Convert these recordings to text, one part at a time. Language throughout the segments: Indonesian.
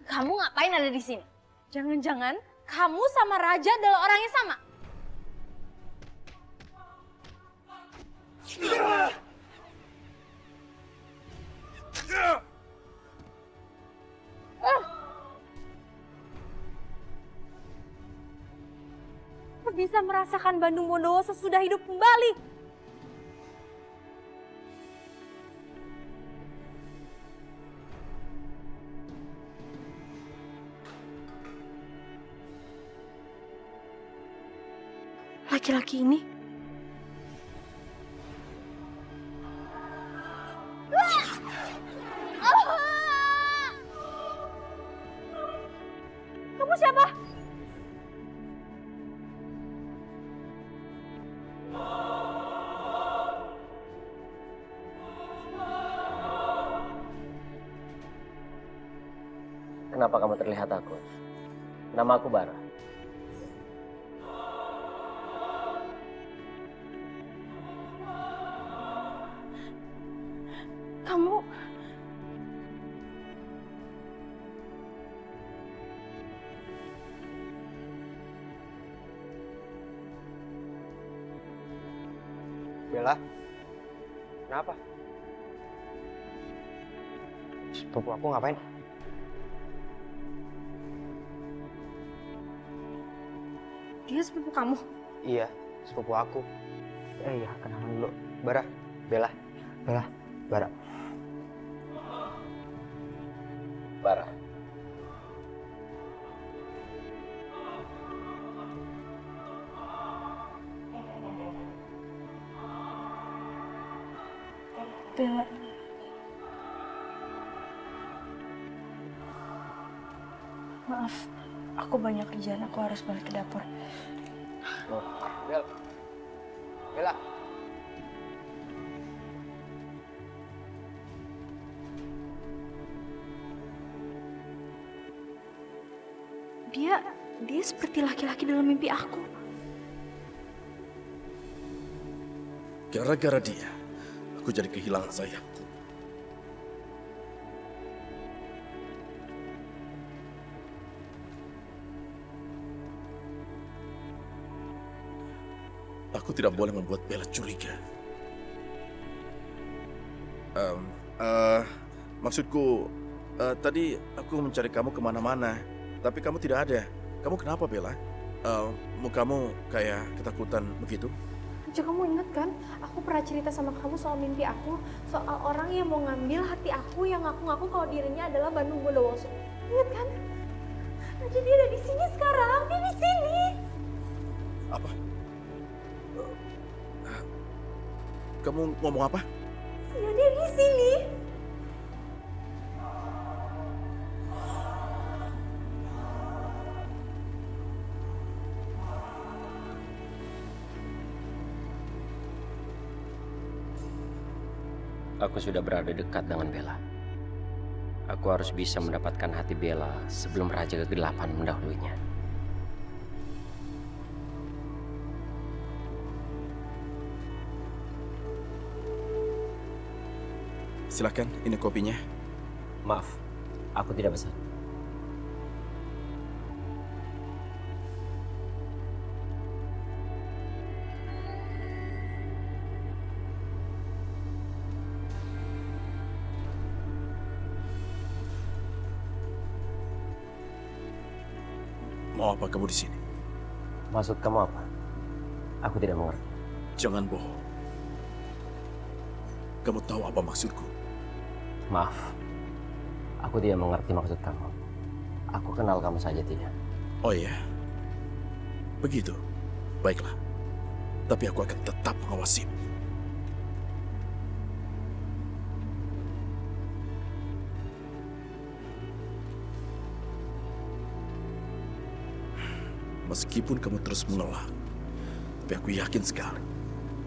Kamu ngapain ada di sini? Jangan-jangan kamu sama Raja adalah orang yang sama? Bisa merasakan Bandung Bondowoso sudah hidup kembali. Laki-laki ini kamu siapa? Kenapa kamu terlihat takut? Nama aku Bara. Kamu... Bella, kenapa? Sepupu aku ngapain? Dia sepupu kamu? Iya, sepupu aku. Iya, kenalan dulu. Bara, Bella, Bara. Bara. Bella. Maaf, aku banyak kerjaan. Aku harus balik ke dapur. Bella. Dia seperti laki-laki dalam mimpi aku. Gara-gara dia, aku jadi kehilangan sayapku. Aku tidak boleh membuat Bella curiga. Maksudku, tadi aku mencari kamu kemana-mana, tapi kamu tidak ada. Kamu kenapa, Bella? Mukamu kayak ketakutan begitu? Raja, kamu ingat kan? Aku pernah cerita sama kamu soal mimpi aku, soal orang yang mau ngambil hati aku yang ngaku-ngaku kalau dirinya adalah Bandung Bondowoso. Ingat kan? Raja, dia ada di sini sekarang. Dia di sini. Apa? Kamu ngomong apa? Iya, dia di sini. Aku sudah berada dekat dengan Bella. Aku harus bisa mendapatkan hati Bella sebelum Raja Kegelapan mendahulunya. Silakan, ini kopinya. Maaf, aku tidak pesan. Mau apa kamu di sini? Maksud kamu apa? Aku tidak mengerti. Jangan bohong. Kamu tahu apa maksudku? Maaf, aku tidak mengerti maksud kamu. Aku kenal kamu saja tidak. Oh ya? Begitu? Baiklah. Tapi aku akan tetap mengawasimu. Meskipun kamu terus menolak, tapi aku yakin sekali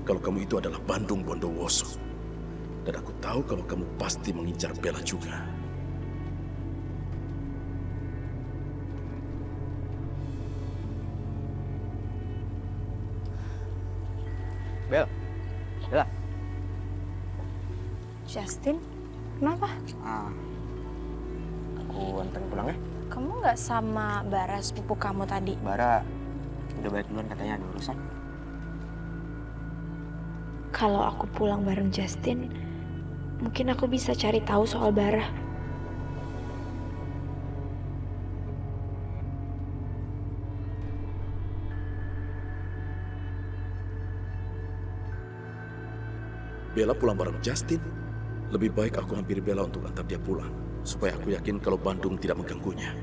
kalau kamu itu adalah Bandung Bondowoso. Dan aku tahu kalau kamu pasti mengincar Bella juga. Bella. Justin, kenapa? aku anterin pulang ya. Kamu nggak sama Bara sepupu kamu tadi? Bara udah balik duluan, katanya ada urusan. Kalau aku pulang bareng Justin, mungkin aku bisa cari tahu soal Bara. Bella pulang bareng Justin. Lebih baik aku hampiri Bella untuk antar dia pulang, supaya aku yakin kalau Bandung tidak mengganggunya.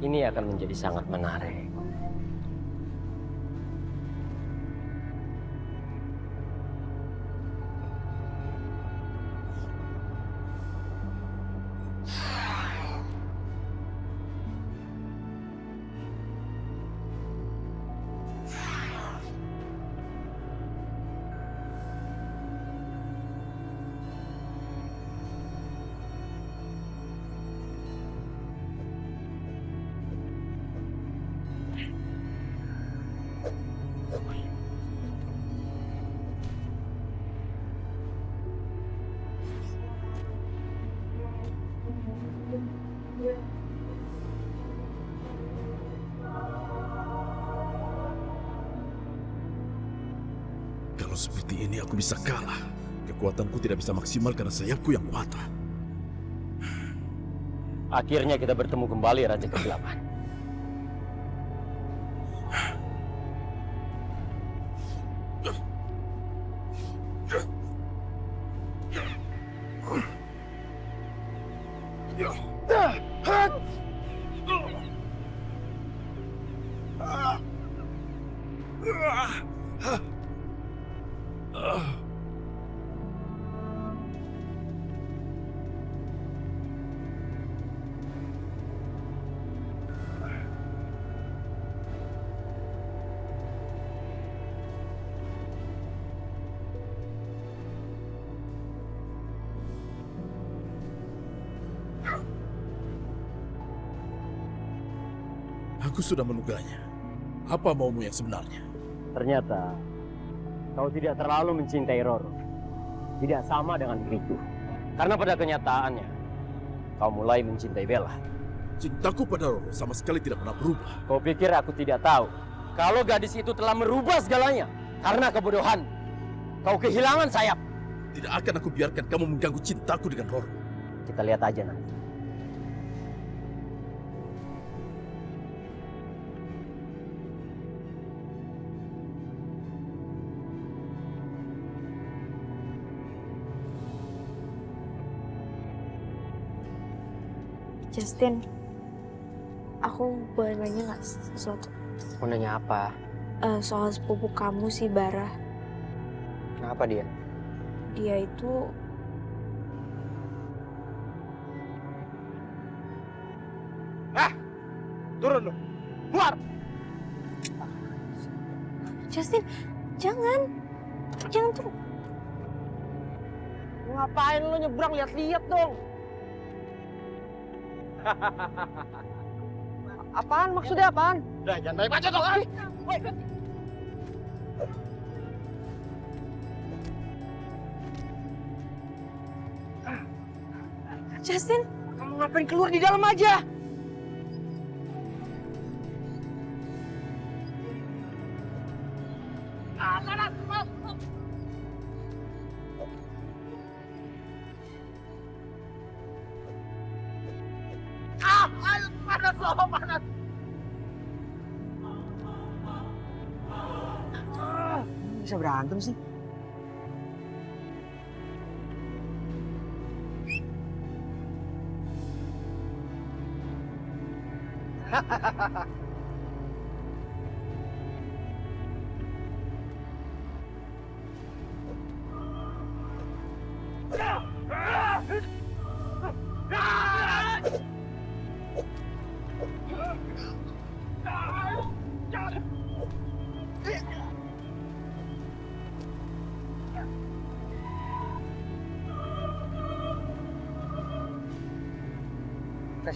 Ini akan menjadi sangat menarik. Kalau seperti ini aku bisa kalah. Kekuatanku tidak bisa maksimal karena sayapku yang patah. Akhirnya kita bertemu kembali, Raja Kegelapan. Aku sudah menuganya. Apa maumu yang sebenarnya? Ternyata kau tidak terlalu mencintai Roro. Tidak sama dengan diriku. Karena pada kenyataannya, kau mulai mencintai Bella. Cintaku pada Roro sama sekali tidak pernah berubah. Kau pikir aku tidak tahu kalau gadis itu telah merubah segalanya karena kebodohan. Kau kehilangan sayap. Tidak akan aku biarkan kamu mengganggu cintaku dengan Roro. Kita lihat aja nanti. Justin, aku boleh nanya nggak sesuatu? Mau nanya apa? Soal sepupu kamu si Bara. Kenapa dia? Dia itu Turun lu! Keluar! Justin, jangan tuh. Ngapain lu nyebrang? Lihat-lihat dong! Apaan? Maksudnya apaan? Udah, jangan banyak baca dong! Justin, Kamu ngapain keluar di dalam aja? Panas loh, panas! Bisa berantem sih?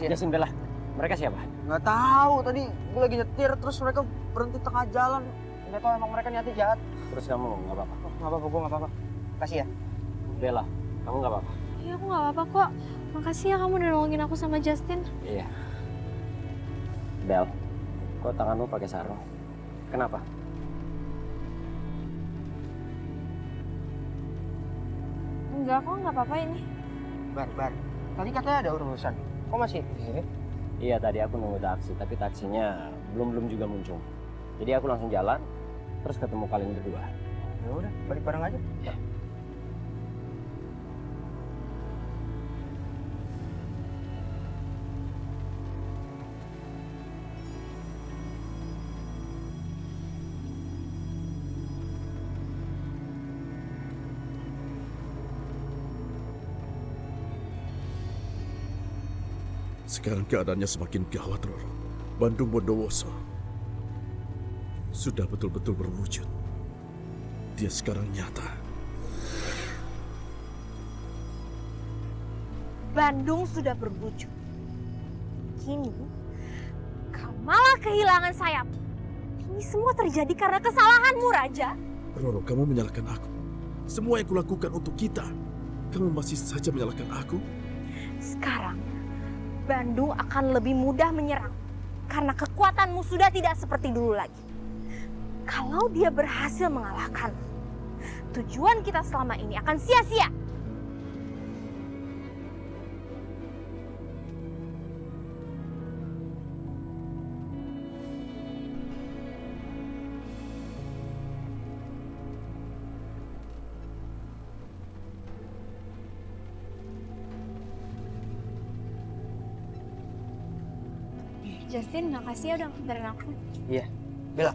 Justin, Bella, mereka siapa? Nggak tahu, tadi gue lagi nyetir terus mereka berhenti tengah jalan. Nggak tahu emang mereka niatnya jahat. Terus kamu nggak apa-apa? Nggak apa-apa, gue nggak apa-apa. Kasih ya. Bella, kamu nggak apa-apa? Iya, aku nggak apa-apa kok. Makasih ya kamu udah nolongin aku sama Justin. Iya. Bel, kok tanganmu pakai sarung? Kenapa? Enggak, kok nggak apa-apa ini. Bar. Tadi katanya ada urusan. Kok masih di sini? Iya, tadi aku nunggu taksi, tapi taksinya belum juga muncul. Jadi aku langsung jalan, terus ketemu kalian berdua. Ya udah, balik bareng aja. Ya. Sekarang keadaannya semakin gawat, Roro. Bandung Bondowoso sudah betul-betul berwujud. Dia sekarang nyata. Bandung sudah berwujud. Kini, kau malah kehilangan sayap. Ini semua terjadi karena kesalahanmu, Raja. Roro, kamu menyalahkan aku. Semua yang kulakukan untuk kita. Kamu masih saja menyalahkan aku? Sekarang, Bandung akan lebih mudah menyerang. Karena kekuatanmu sudah tidak seperti dulu lagi. Kalau dia berhasil mengalahkan, tujuan kita selama ini akan sia-sia. Justin, makasih ya udah nganterin aku. Iya. Bella.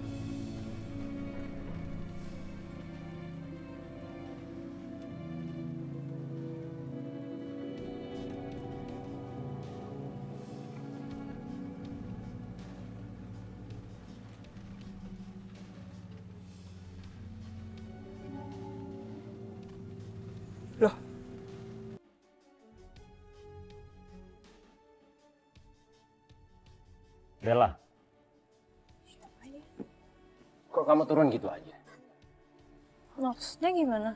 Loh, Bella, kok kamu turun gitu aja? Maksudnya gimana?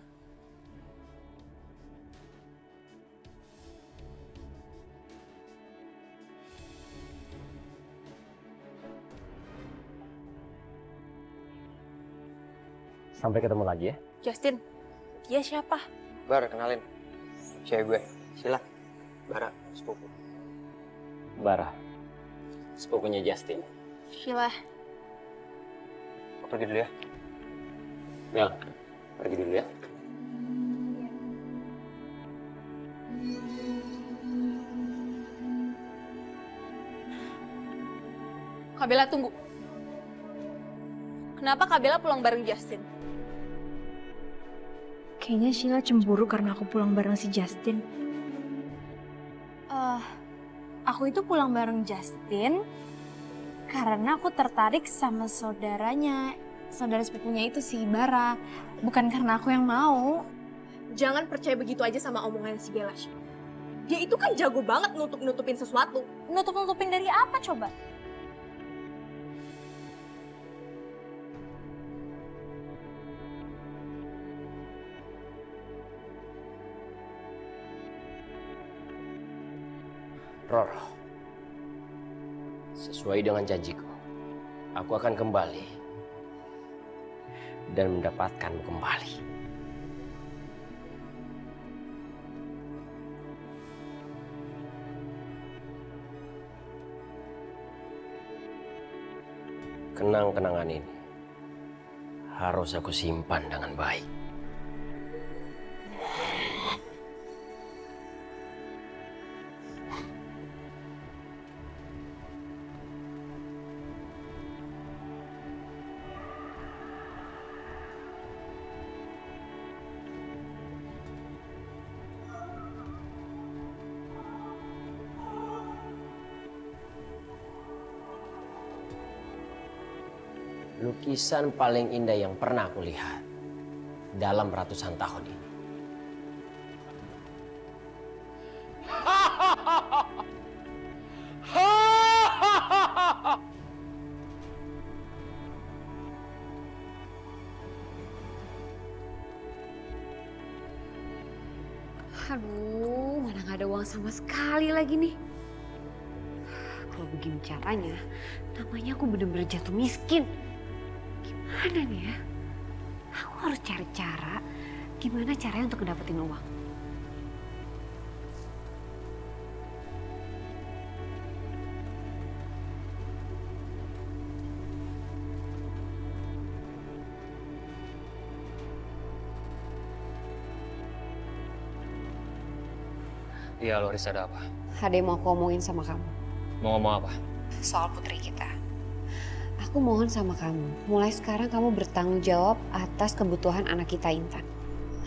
Sampai ketemu lagi ya. Justin, dia siapa? Bar, kenalin. Cewek gue, Sila. Bara, sepupu. Bara, sepupunya Justin. Sheila. Aku pergi dulu ya. Bel, pergi dulu ya. Kak Bella tunggu. Kenapa Kak Bella pulang bareng Justin? Kayaknya Sheila cemburu karena aku pulang bareng si Justin. Aku itu pulang bareng Justin karena aku tertarik sama saudaranya, saudara sepupunya itu si Bara. Bukan karena aku yang mau. Jangan percaya begitu aja sama omongan si Bella. Shay. Dia itu kan jago banget nutup-nutupin sesuatu. Nutup-nutupin dari apa coba? Roro, sesuai dengan janjiku, aku akan kembali dan mendapatkanmu kembali. Kenang-kenangan ini harus aku simpan dengan baik. Lukisan paling indah yang pernah aku lihat dalam ratusan tahun ini. Aduh, mana gak ada uang sama sekali lagi nih. Kalau begini caranya, namanya aku bener-bener jatuh miskin. Gimana nih ya? Aku harus cari cara, gimana caranya untuk ngedapetin uang. Iya, Loris, ada apa? Ada yang mau aku omongin sama kamu. Mau ngomong apa? Soal putri kita. Aku mohon sama kamu, mulai sekarang kamu bertanggung jawab atas kebutuhan anak kita, Intan.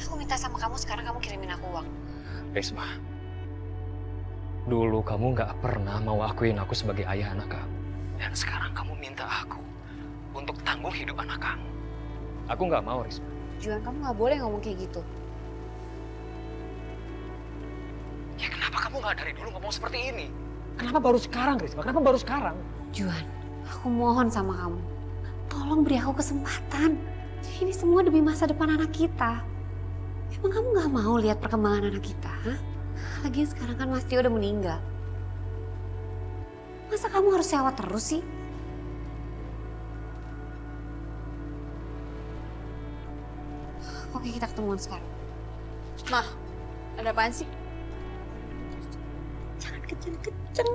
Aku minta sama kamu sekarang kamu kirimin aku uang. Risma, dulu kamu nggak pernah mau akuin aku sebagai ayah anak kamu. Dan sekarang kamu minta aku untuk tanggung hidup anak kamu. Aku nggak mau, Risma. Juan, kamu nggak boleh ngomong kayak gitu. Ya kenapa kamu nggak dari dulu ngomong seperti ini? Kenapa baru sekarang, Risma? Kenapa baru sekarang? Juan, aku mohon sama kamu. Tolong beri aku kesempatan. Ini semua demi masa depan anak kita. Emang kamu nggak mau lihat perkembangan anak kita? Hah? Lagian sekarang kan Mas Tio udah meninggal. Masa kamu harus sewa terus sih? Oke, kita ketemuan sekarang. Mah, ada apaan sih? Jangan kenceng-kenceng.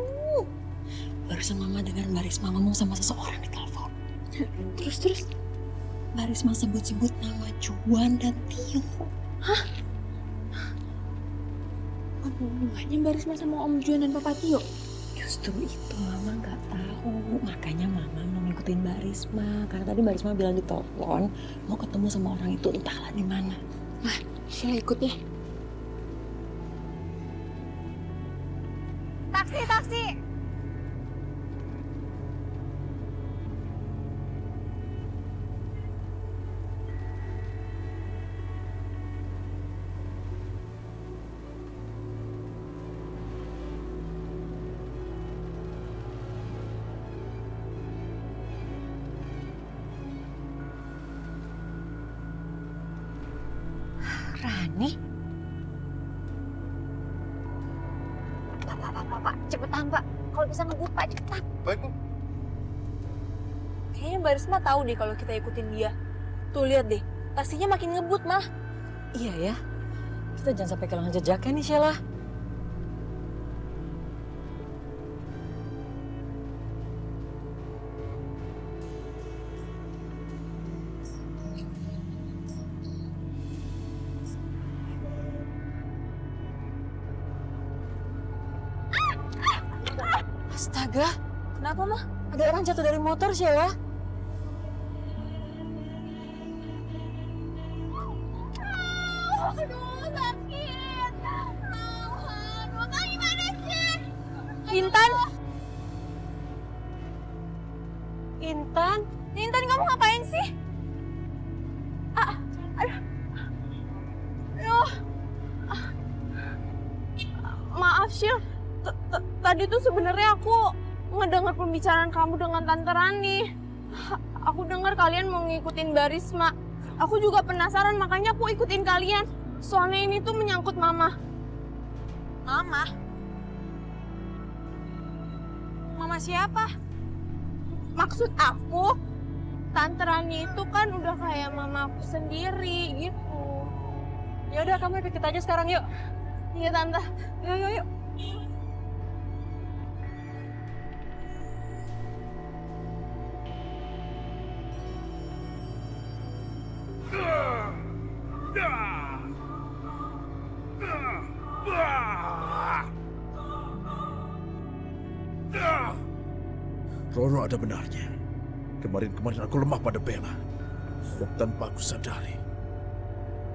Barusan Mama dengar Mbak Risma ngomong sama seseorang di telepon. Terus Mbak Risma sebut-sebut nama Juan dan Tio. Hah? Hubungannya Mbak Risma sama Om Juan dan Papa Tio? Justru itu Mama nggak tahu. Makanya Mama mau ngikutin Mbak Risma. Karena tadi Mbak Risma bilang di telepon mau ketemu sama orang itu entahlah di mana. Mah, Sheila ikut deh. Taksi! Rani? Pak, cepetan Pak. Kalau bisa ngebut Pak, cepetan. Baik, Bu. Kayaknya Mbak Risma tahu deh kalau kita ikutin dia. Tuh lihat deh, taksinya makin ngebut, Mah. Iya ya. Kita jangan sampai kehilangan jejaknya nih, Sheila. Astaga, Kenapa, Mah? ada orang jatuh dari motor, Sheila. Aduh, sakit. Aduh, gimana sih? Intan? Intan? Intan, kamu ngapain sih? Aduh. Maaf, Syil. Tadi tuh sebenarnya aku ngedengar pembicaraan kamu dengan Tante Rani. Aku dengar kalian mau ngikutin Mbak Risma. Aku juga penasaran, makanya aku ikutin kalian. Soalnya ini tuh menyangkut Mama. Mama? Mama siapa? Maksud aku, Tante Rani itu kan udah kayak mama aku sendiri gitu. Ya udah, kamu ikut kita aja sekarang yuk. Iya, Tante. Yuk. Roro ada benarnya. Kemarin aku lemah pada Bella. Dan tanpa aku sadari,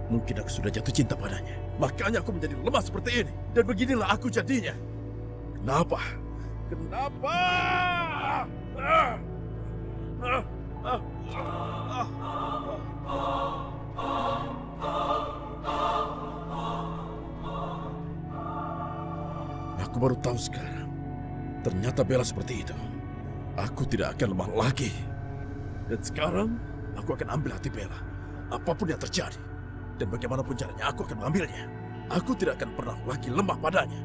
mungkin aku sudah jatuh cinta padanya. Makanya aku menjadi lemah seperti ini. Dan beginilah aku jadinya. Kenapa? Aku baru tahu sekarang. Ternyata Bella seperti itu. Aku tidak akan lemah lagi. Dan sekarang, aku akan ambil hati Bella. Apapun yang terjadi. Dan bagaimanapun caranya, aku akan mengambilnya. Aku tidak akan pernah lagi lemah padanya.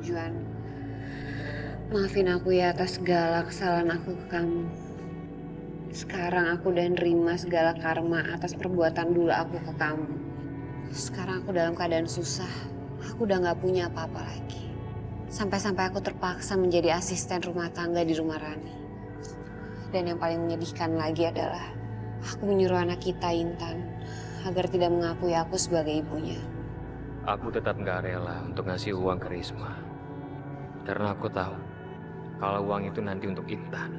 Juan, maafin aku ya atas segala kesalahan aku ke kamu. Sekarang aku udah nerima segala karma atas perbuatan dulu aku ke kamu. Sekarang aku dalam keadaan susah. Aku udah gak punya apa-apa lagi. Sampai-sampai aku terpaksa menjadi asisten rumah tangga di rumah Rani. Dan yang paling menyedihkan lagi adalah aku menyuruh anak kita, Intan, agar tidak mengakui aku sebagai ibunya. Aku tetap nggak rela untuk ngasih uang ke Risma. Karena aku tahu kalau uang itu nanti untuk Intan.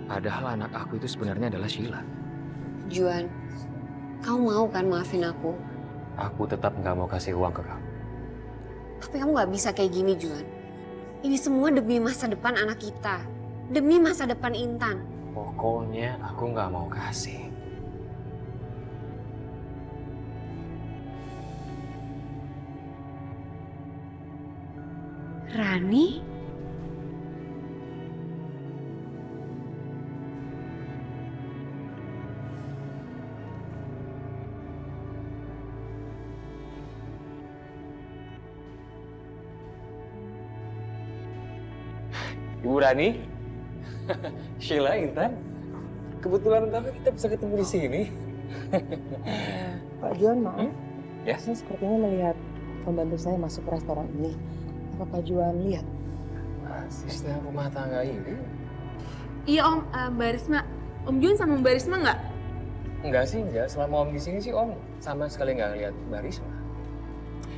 Padahal anak aku itu sebenarnya adalah Sheila. Juan, kamu mau kan maafin aku? Aku tetap nggak mau kasih uang ke kamu. Tapi kamu nggak bisa kayak gini, Juan. Ini semua demi masa depan anak kita. Demi masa depan Intan. Pokoknya aku nggak mau kasih. Rani? Ibu Rani? Sheila, Intan? Kebetulan tapi kita bisa ketemu di sini. Pak Juan, maaf. Ya? Saya sepertinya melihat pembantu saya masuk ke restoran ini. Apa Pak Juan lihat? Asisten rumah tangga ini? Iya Om, Mbak Risma. Om Juan sama Mbak Risma nggak? Enggak sih, enggak. Selama Om di sini sih Om sama sekali nggak lihat Mbak Risma.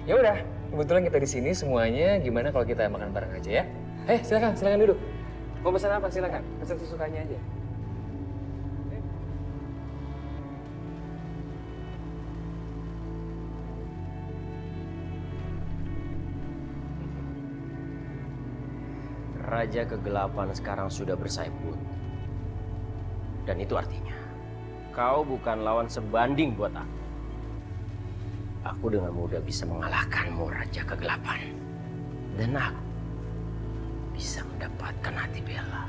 Ya udah, kebetulan kita di sini semuanya. Gimana kalau kita makan bareng aja ya? Silakan, silakan duduk. Mau pesan apa? Silakan, pesan sesukanya aja. Raja kegelapan sekarang sudah bersayap putih. Dan itu artinya, kau bukan lawan sebanding buat aku. Aku dengan mudah bisa mengalahkanmu, Raja Kegelapan. Dan aku bisa mendapatkan hati Bella.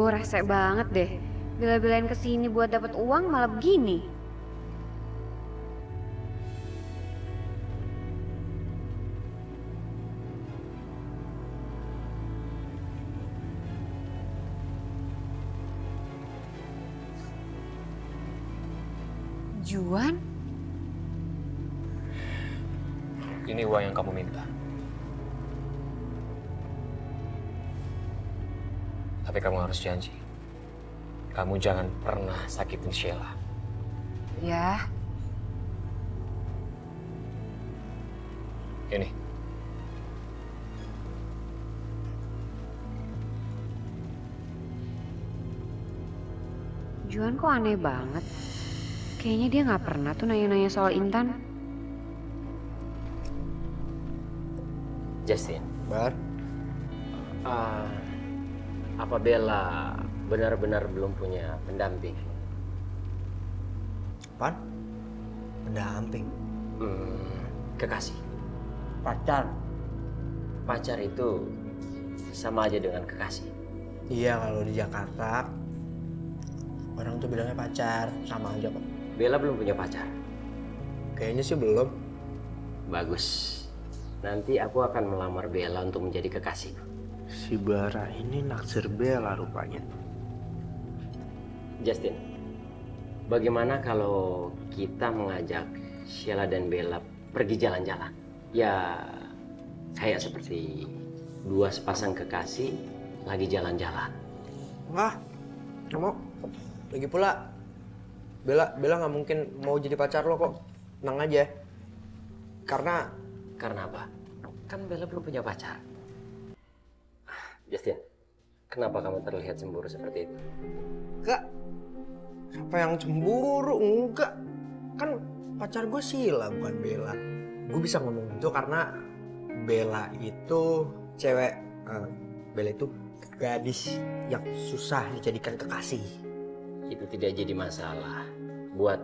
Rese banget deh. Bela-belain kesini buat dapat uang malah begini. Juan? Ini uang yang kamu minta. Tapi kamu harus janji. Kamu jangan pernah sakitin Sheila. Ya. Ini. Juan kok aneh banget. Kayaknya dia nggak pernah tuh nanya-nanya soal Intan. Justin. Bar? Apa Bella benar-benar belum punya pendamping? Apaan? Pendamping? Kekasih. Pacar? Pacar itu sama aja dengan kekasih. Iya, kalau di Jakarta orang tuh bilangnya pacar, sama aja kok. Bella belum punya pacar? Kayaknya sih belum. Bagus. Nanti aku akan melamar Bella untuk menjadi kekasih. Si Bara ini naksir Bella rupanya. Justin, bagaimana kalau kita mengajak Sheila dan Bella pergi jalan-jalan? Ya, kayak seperti dua sepasang kekasih lagi jalan-jalan. Wah, nggak mau. Lagi pula, Bella nggak mungkin mau jadi pacar lo kok. Tenang aja. Karena apa? Kan Bella belum punya pacar. Justin, kenapa kamu terlihat cemburu seperti itu? Enggak. Siapa yang cemburu? Enggak. Kan pacar gue Sheila bukan Bella. Gue bisa ngomong itu karena Bella itu cewek. Bella itu gadis yang susah dijadikan kekasih. Itu tidak jadi masalah buat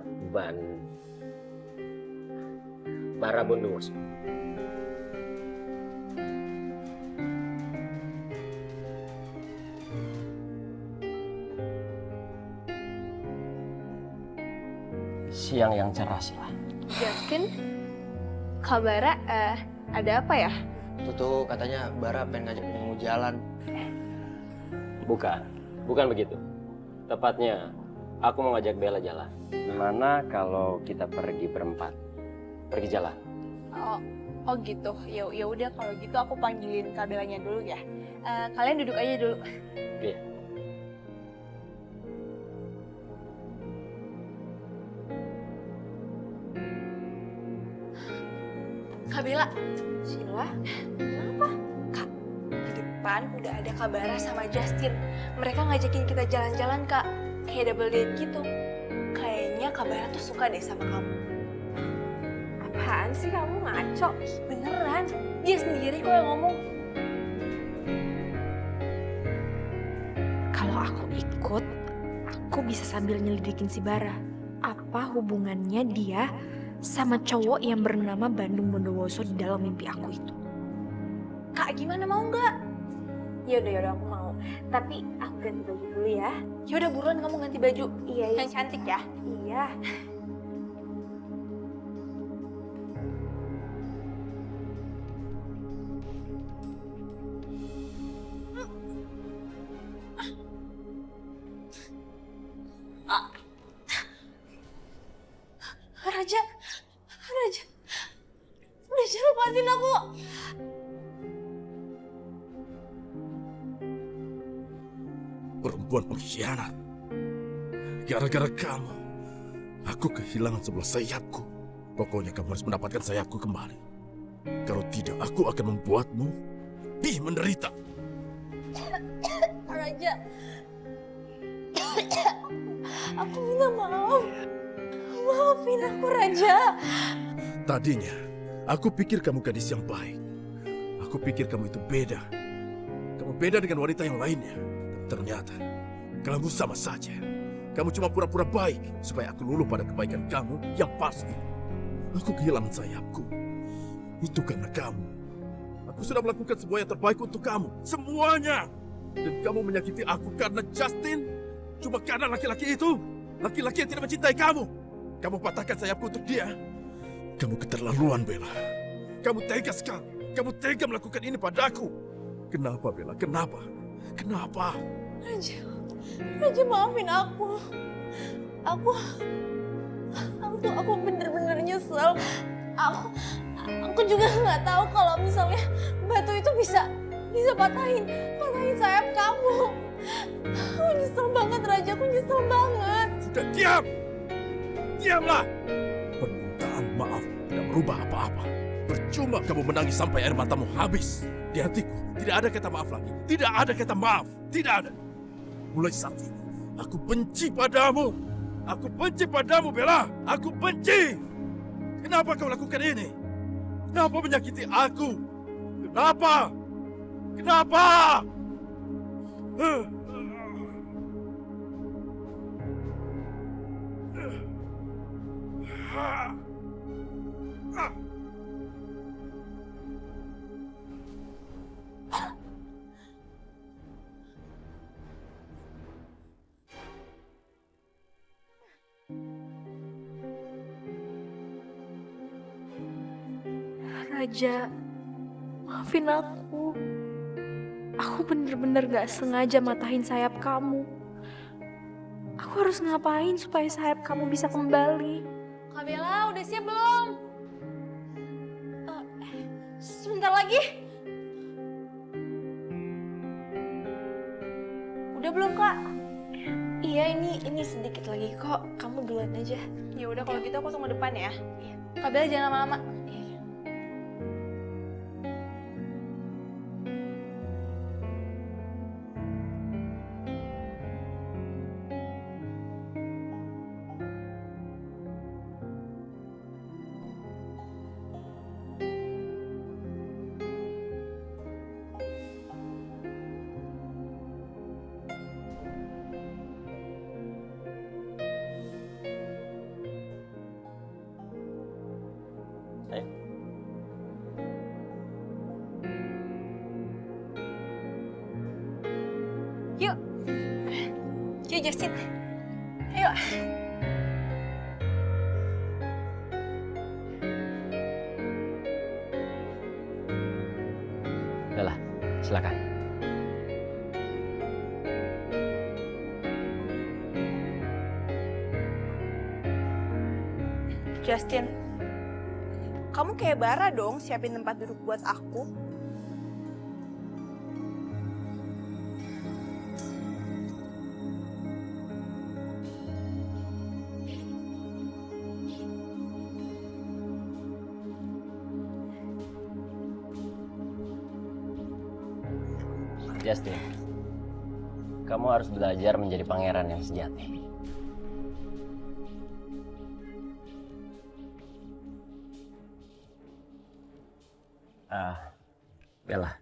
Bara Bondowoso. Siang yang cerah, Sila. Justin, Kabara, ada apa ya? Tuh katanya Bara pengen ngajak kamu jalan. Bukan begitu. Tepatnya, aku mau ngajak Bella jalan. Gimana kalau kita pergi berempat? Pergi jalan. Oh gitu. Ya udah kalau gitu aku panggilin Kabelanya dulu ya. Kalian duduk aja dulu. Oke. Kabela, Sheila, kenapa? Kak, di depan udah ada Kabara sama Justin. Mereka ngajakin kita jalan-jalan, Kak. Kayak double date gitu. Kayaknya Kabara tuh suka deh sama kamu. Apaan sih kamu ngaco? Beneran, dia sendiri kok yang ngomong. Kalau aku ikut, aku bisa sambil nyelidikin si Bara. Apa hubungannya dia sama cowok yang bernama Bandung Bondowoso di dalam mimpi aku itu? Kak, gimana, mau nggak? Yaudah aku mau. Tapi aku ganti baju dulu ya. Yaudah buruan kamu ganti baju. Iya. Yang cantik ya? Iya. Raja lepasin aku. Perempuan pengkhianat. Gara-gara kamu, aku kehilangan sebelah sayapku. Pokoknya kamu harus mendapatkan sayapku kembali. Kalau tidak, aku akan membuatmu lebih menderita. Raja. Aku minta maaf. Maafin aku, Raja. Tadinya, aku pikir kamu gadis yang baik. Aku pikir kamu itu beda. Kamu beda dengan wanita yang lainnya. Tapi ternyata, kamu sama saja. Kamu cuma pura-pura baik supaya aku luluh pada kebaikan kamu yang palsu. Aku kehilangan sayapku. Itu karena kamu. Aku sudah melakukan semua yang terbaik untuk kamu. Semuanya. Dan kamu menyakiti aku karena Justin. Cuma karena laki-laki itu. Laki-laki yang tidak mencintai kamu. Kamu patahkan sayapku untuk dia. Kamu keterlaluan, Bella. Kamu tega sekali. Kamu tega melakukan ini padaku. Kenapa, Bella? Kenapa? Kenapa? Raja maafin aku. Aku bener-bener nyesel. Aku juga nggak tahu kalau misalnya batu itu bisa patahin sayap kamu. Aku nyesel banget, Raja. Aku nyesel banget. Sudah diam! Diamlah! Permintaan maaf tidak merubah apa-apa. Percuma kamu menangis sampai air matamu habis. Di hatiku tidak ada kata maaf lagi. Tidak ada kata maaf. Tidak ada. Mulai saat ini, aku benci padamu. Aku benci padamu, Bella. Aku benci. Kenapa kau lakukan ini? Kenapa menyakiti aku? Kenapa? Kenapa? Raja, maafin aku. Aku bener-bener gak sengaja matahin sayap kamu. Aku harus ngapain supaya sayap kamu bisa kembali? Kak Bella, udah siap belum? Sebentar lagi. Udah belum, Kak? Iya, ini sedikit lagi kok. Kamu duluan aja. Ya udah kalau gitu aku tunggu depan ya. Kak Bella jangan lama-lama. Ayo. Yuk. Yuk Justin. Ayo. Bella, silakan. Justin, kamu kayak Bara dong siapin tempat duduk buat aku. Justin, kamu harus belajar menjadi pangeran yang sejati. Bella,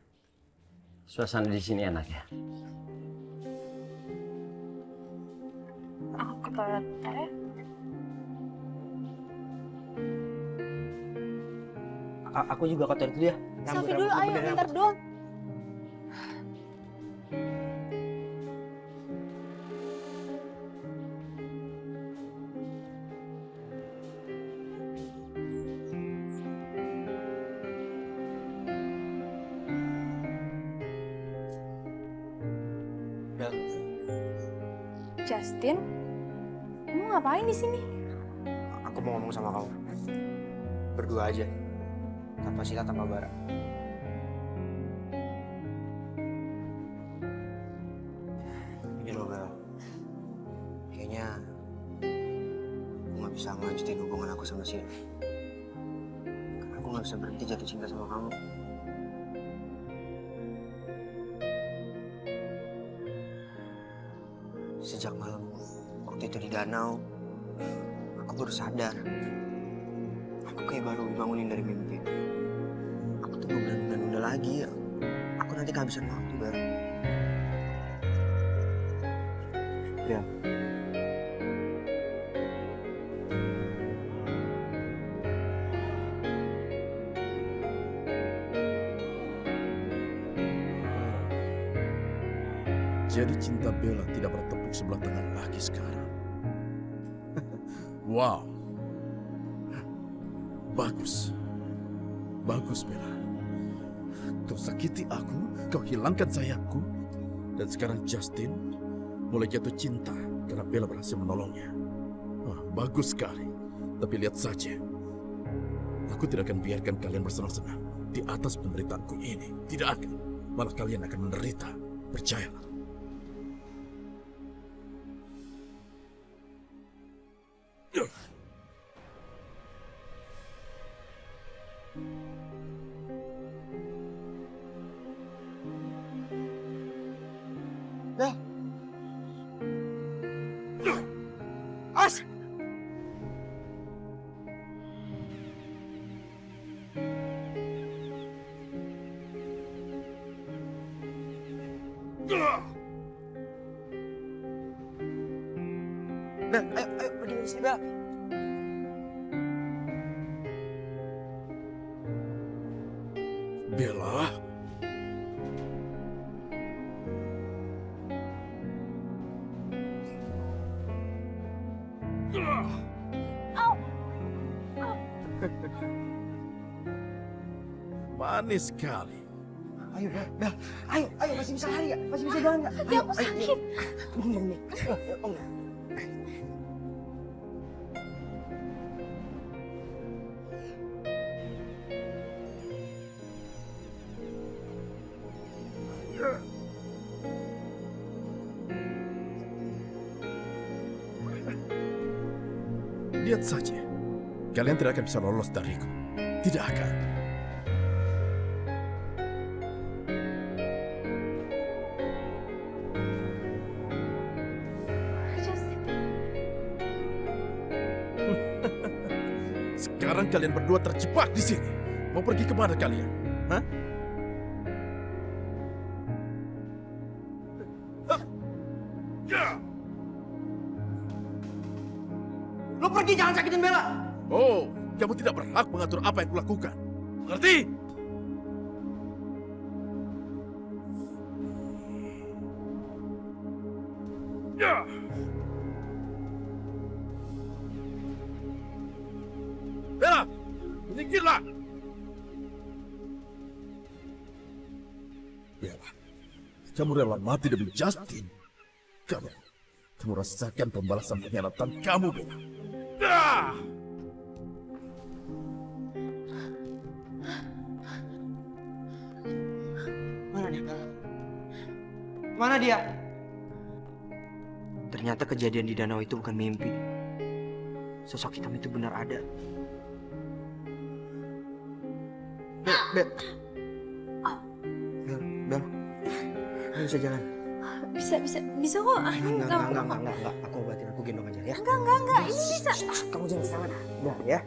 suasana di sini enak ya? Aku ke toilet bentar ya. Aku juga kotor dulu ya. Selfie dulu, ayo bentar doang. Bel, Justin, kamu ngapain di sini? aku mau ngomong sama kamu. Berdua aja. Tanpa Sila, tanpa Bara. Ini loh, Bel. Kayaknya aku gak bisa ngelanjutin hubungan aku sama Sila. Karena aku gak bisa berhenti jatuh cinta sama kamu. Sejak malam waktu itu di danau, aku baru sadar. Aku kayak baru dibangunin dari mimpi. Aku tuh belum nunda-nunda lagi. Aku nanti kehabisan waktu, Bel. Ya. Jadi cinta Bella tidak bertepuk sebelah tangan lagi sekarang. Wow. Bagus. Bagus, Bella. Kau sakiti aku, kau hilangkan sayapku. Dan sekarang Justin mulai jatuh cinta karena Bella berhasil menolongnya. Bagus sekali. Tapi lihat saja. Aku tidak akan biarkan kalian bersenang-senang di atas penderitaanku ini. Tidak akan. Malah kalian akan menderita. Percayalah. Bel. As! Bel, ayo pergi dari sini, Bel. Bella. Manis sekali. Ayo, Bel. Ayo, masih bisa lari gak? Masih bisa jalan gak? Nanti aku sakit. Bangun. Lihat saja, kalian tidak akan bisa lolos dariku. Tidak akan. Sekarang kalian berdua terjebak di sini. Mau pergi kemana kalian? Hah? Lo pergi, jangan sakitin Bella. Oh, Kamu tidak berhak mengatur apa yang kulakukan. Mengerti? Ya. Bella, menyingkirlah. Bella, kamu rela mati demi Justin. Kamu rasakan pembalasan pengkhianatan kamu, Bella. Ah! Mana dia? Mana dia? Ternyata kejadian di danau itu bukan mimpi. Sosok hitam itu benar ada. Bel, kamu bisa jalan? Bisa kok. Enggak. Aku obatin, aku gendong aja ya. Enggak, ini bisa. Kamu jangan sangat. Udah ya.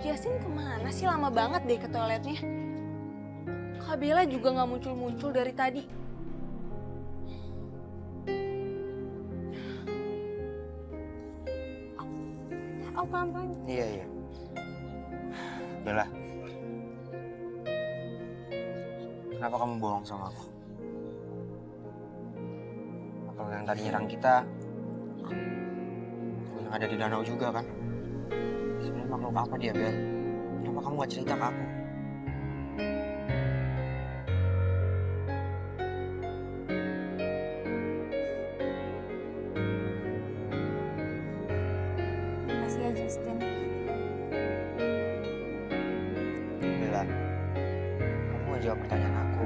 Justin kemana sih? Lama banget deh ke toiletnya. Kak Bella juga nggak muncul-muncul dari tadi. Oh, pelan-pelan. Iya. Bella. Kenapa kamu bohong sama aku? Kalau yang tadi nyerang kita, yang ada di danau juga kan? Sebenarnya makhluk apa dia, Bel? Kenapa kamu gak cerita ke aku? Makasih ya, Justin. Bella, kamu gak jawab pertanyaan aku.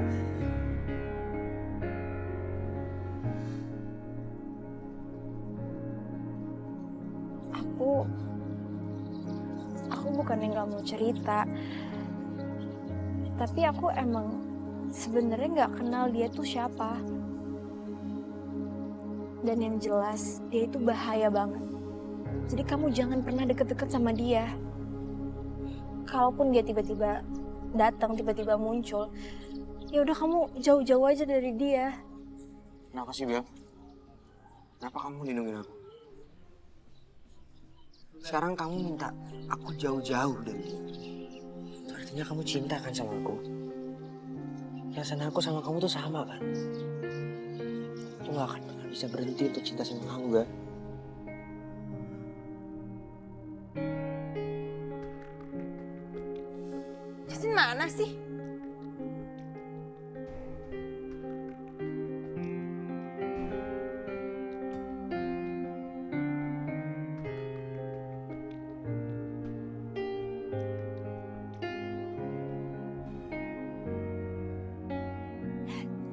Aku bukannya nggak mau cerita, tapi aku emang sebenarnya nggak kenal dia tuh siapa. Dan yang jelas dia itu bahaya banget. Jadi kamu jangan pernah deket-deket sama dia. Kalaupun dia tiba-tiba datang, tiba-tiba muncul, ya udah kamu jauh-jauh aja dari dia. Kenapa sih, Bel? Kenapa kamu lindungin aku? Sekarang kamu minta aku jauh-jauh dari dia. Itu artinya kamu cinta kan sama aku? Perasaan aku sama kamu tuh sama kan? Aku gak akan pernah bisa berhenti untuk cinta sama kamu, Bel. Justin mana sih?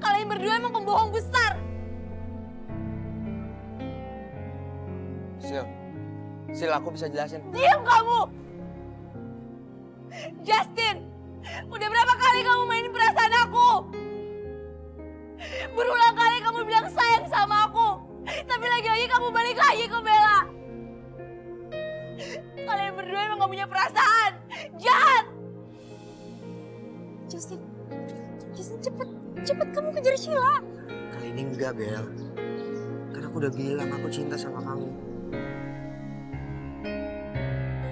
Kalian berdua emang pembohong besar. Sil, aku bisa jelasin. Diam kamu! Justin! Udah berapa kali kamu mainin perasaan aku? Berulang kali kamu bilang sayang sama aku. Tapi lagi-lagi kamu balik lagi ke Bella. Kalian berdua emang gak punya perasaan. Jahat! Justin cepet kamu kejar Sheila. Kali ini enggak, Bel. Kan aku udah bilang aku cinta sama kamu.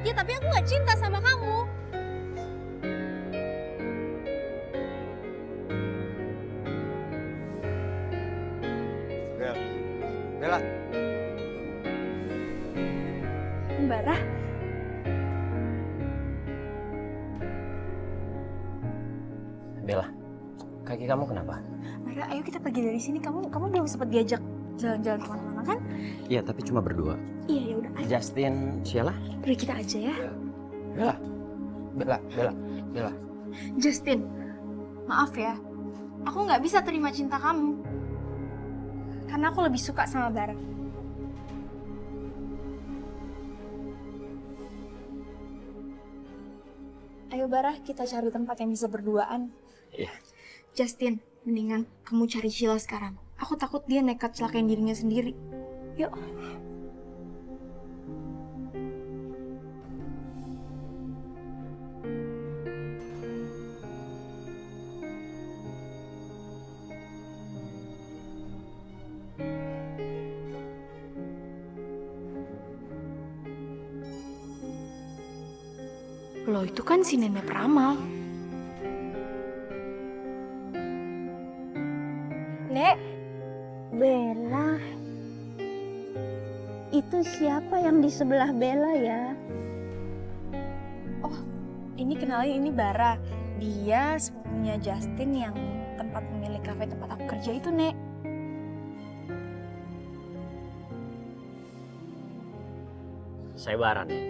Ya tapi aku nggak cinta sama kamu. Bella. Bara. Bella, kaki kamu kenapa? Bara, ayo kita pergi dari sini. Kamu belum sempat diajak jalan-jalan kemana-mana kan? Iya, tapi cuma berdua. Iya, ya udah. Ayo Justin, Sheila? pergi kita aja ya. Bella. Justin, maaf ya. Aku nggak bisa terima cinta kamu. Karena aku lebih suka sama Bara. Ayo Bara, kita cari tempat yang bisa berduaan. Iya. Justin, mendingan kamu cari Sheila sekarang. Aku takut dia nekat celakain dirinya sendiri. Yuk. Lo itu kan si nenek peramal. Nek, Bella. Itu siapa yang di sebelah Bella ya? ini kenalin, ini Bara. Dia sepupunya Justin yang tempat pemilik kafe tempat aku kerja itu, Nek. Saya Baran ya.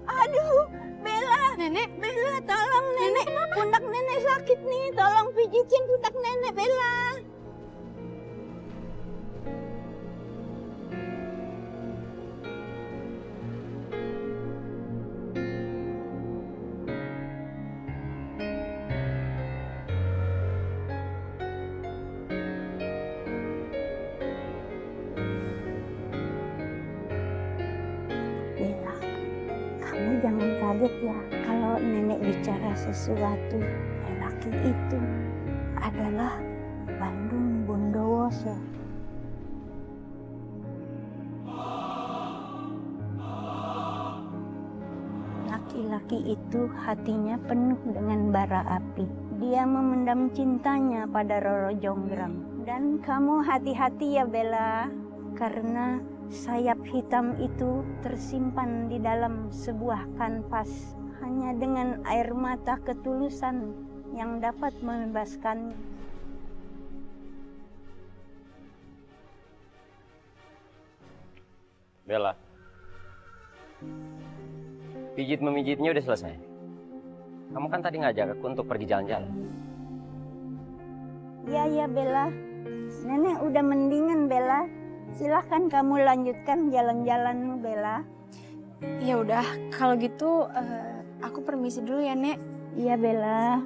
Aduh, Bella. Nenek, Bella, tolong nenek. Pundak nenek sakit nih. Tolong pijitin pundak nenek, Bella. Bella, kamu jangan kaget ya kalau nenek bicara sesuatu. Lelaki itu adalah Bandung Bondowoso. Laki-laki itu hatinya penuh dengan bara api. Dia memendam cintanya pada Roro Jonggrang. Dan kamu hati-hati ya Bella, karena sayap hitam itu tersimpan di dalam sebuah kanvas. Hanya dengan air mata ketulusan yang dapat membebaskannya. Bella. Pijit-memijitnya udah selesai. Kamu kan tadi ngajak aku untuk pergi jalan-jalan. Iya Bella, nenek udah mendingan Bella. Silahkan kamu lanjutkan jalan-jalanmu Bella. ya udah kalau gitu aku permisi dulu ya, Nek. Iya Bella.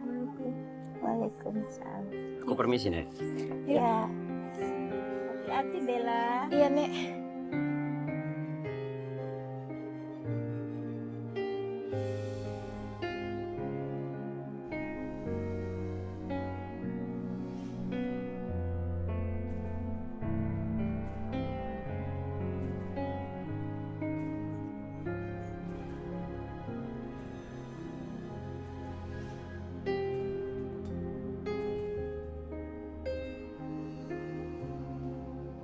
Waalaikumsalam. Aku permisi, Nek. Iya. Hati-hati Bella. Iya, Nek.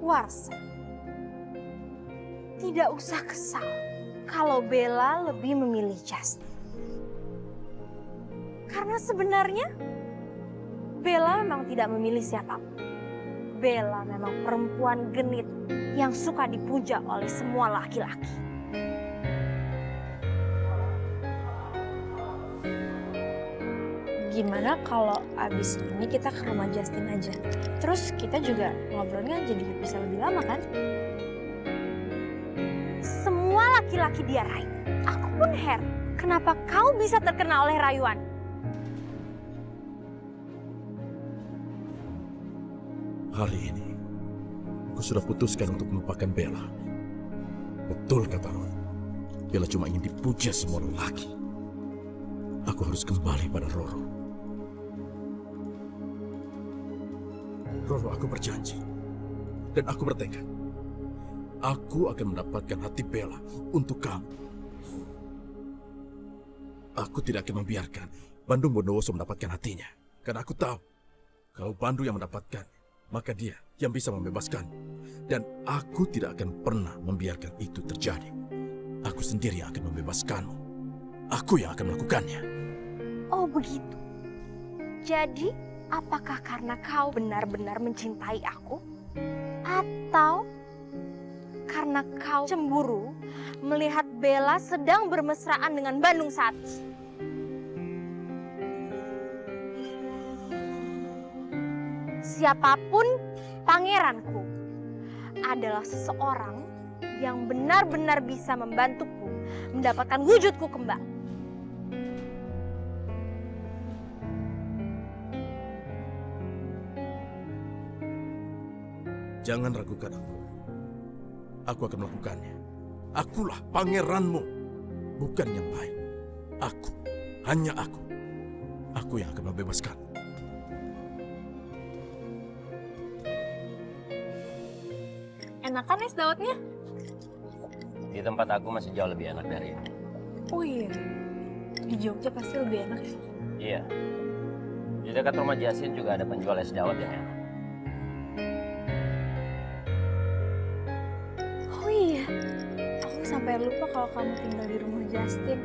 Warsa, tidak usah kesal kalau Bella lebih memilih Justin. Karena sebenarnya Bella memang tidak memilih siapapun. Bella memang perempuan genit yang suka dipuja oleh semua laki-laki. Gimana kalau abis ini kita ke rumah Justin aja? Terus kita juga ngobrolnya jadi bisa lebih lama kan? Semua laki-laki dia rayu. Aku pun heran, kenapa kau bisa terkena oleh rayuan? Hari ini, aku sudah putuskan untuk melupakan Bella. Betul kata Ron. Bella cuma ingin dipuja semua lelaki. Aku harus kembali pada Roro. Roro, aku berjanji. Dan aku bertekad. Aku akan mendapatkan hati Bella untuk kamu. Aku tidak akan membiarkan Bandung Bondowoso mendapatkan hatinya. Karena aku tahu, kalau Bandung yang mendapatkan, maka dia yang bisa membebaskan. Dan aku tidak akan pernah membiarkan itu terjadi. Aku sendiri yang akan membebaskanmu. Aku yang akan melakukannya. Oh begitu. Jadi, apakah karena kau benar-benar mencintai aku? Atau karena kau cemburu melihat Bella sedang bermesraan dengan Bandung Sati? Siapapun pangeranku adalah seseorang yang benar-benar bisa membantuku mendapatkan wujudku kembali. Jangan ragukan aku. Aku akan melakukannya. Akulah pangeranmu, bukan yang lain. Aku, hanya aku. Aku yang akan membebaskan. Enak kan es dawetnya? Di tempat aku masih jauh lebih enak dari ini. Oh iya, di Jogja pasti lebih enak ya. Iya. Di dekat rumah Jasin juga ada penjual es dawet yang enak. Oh iya, aku sampai lupa kalau kamu tinggal di rumah Justin.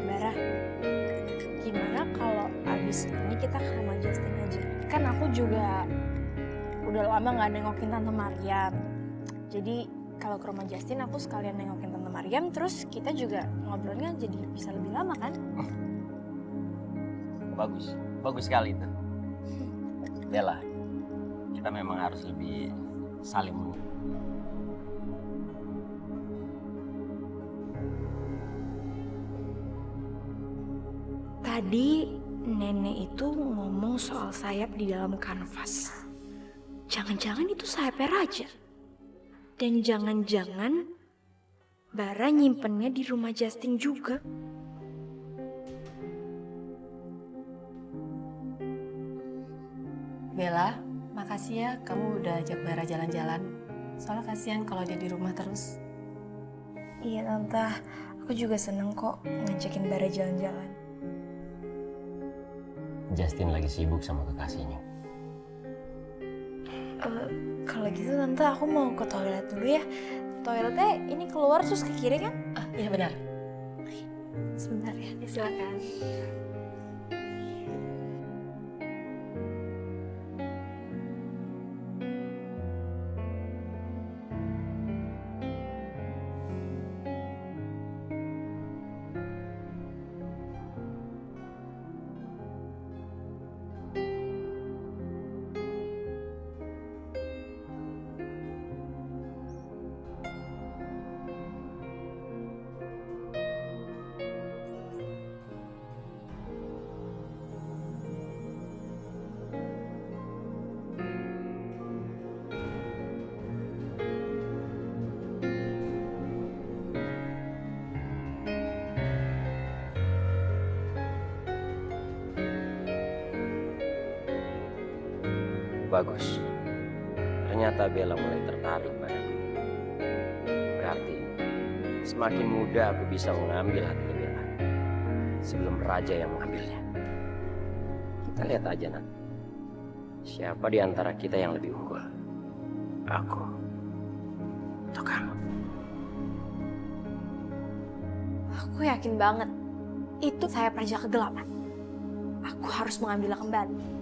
Bara, gimana kalau abis ini kita ke rumah Justin aja? Kan aku juga udah lama nggak nengokin Tante Mariam. Jadi kalau ke rumah Justin aku sekalian nengokin Tante Mariam, terus kita juga ngobrolnya jadi bisa lebih lama kan? Bagus, bagus sekali itu. Bella, kita memang harus lebih saling mengerti. Tadi nenek itu ngomong soal sayap di dalam kanvas. Jangan-jangan itu sayapnya Raja. Dan jangan-jangan Bara nyimpennya di rumah Justin juga. Bella, makasih ya kamu udah ajak Bara jalan-jalan. Soalnya kasihan kalau dia di rumah terus. Iya Tante, aku juga seneng kok ngajakin Bara jalan-jalan. Justin lagi sibuk sama kekasihnya. Kalau gitu Tante, aku mau ke toilet dulu ya. Toiletnya ini keluar terus ke kiri kan? Ah, iya benar. Sebentar ya, silakan. Bagus. Ternyata Bella mulai tertarik padaku. Berarti semakin mudah aku bisa mengambil hati Bella sebelum Raja yang mengambilnya. Kita lihat aja nanti. Siapa di antara kita yang lebih unggul? Aku atau kamu? Aku yakin banget itu sayap Raja Kegelapan. Aku harus mengambilnya kembali.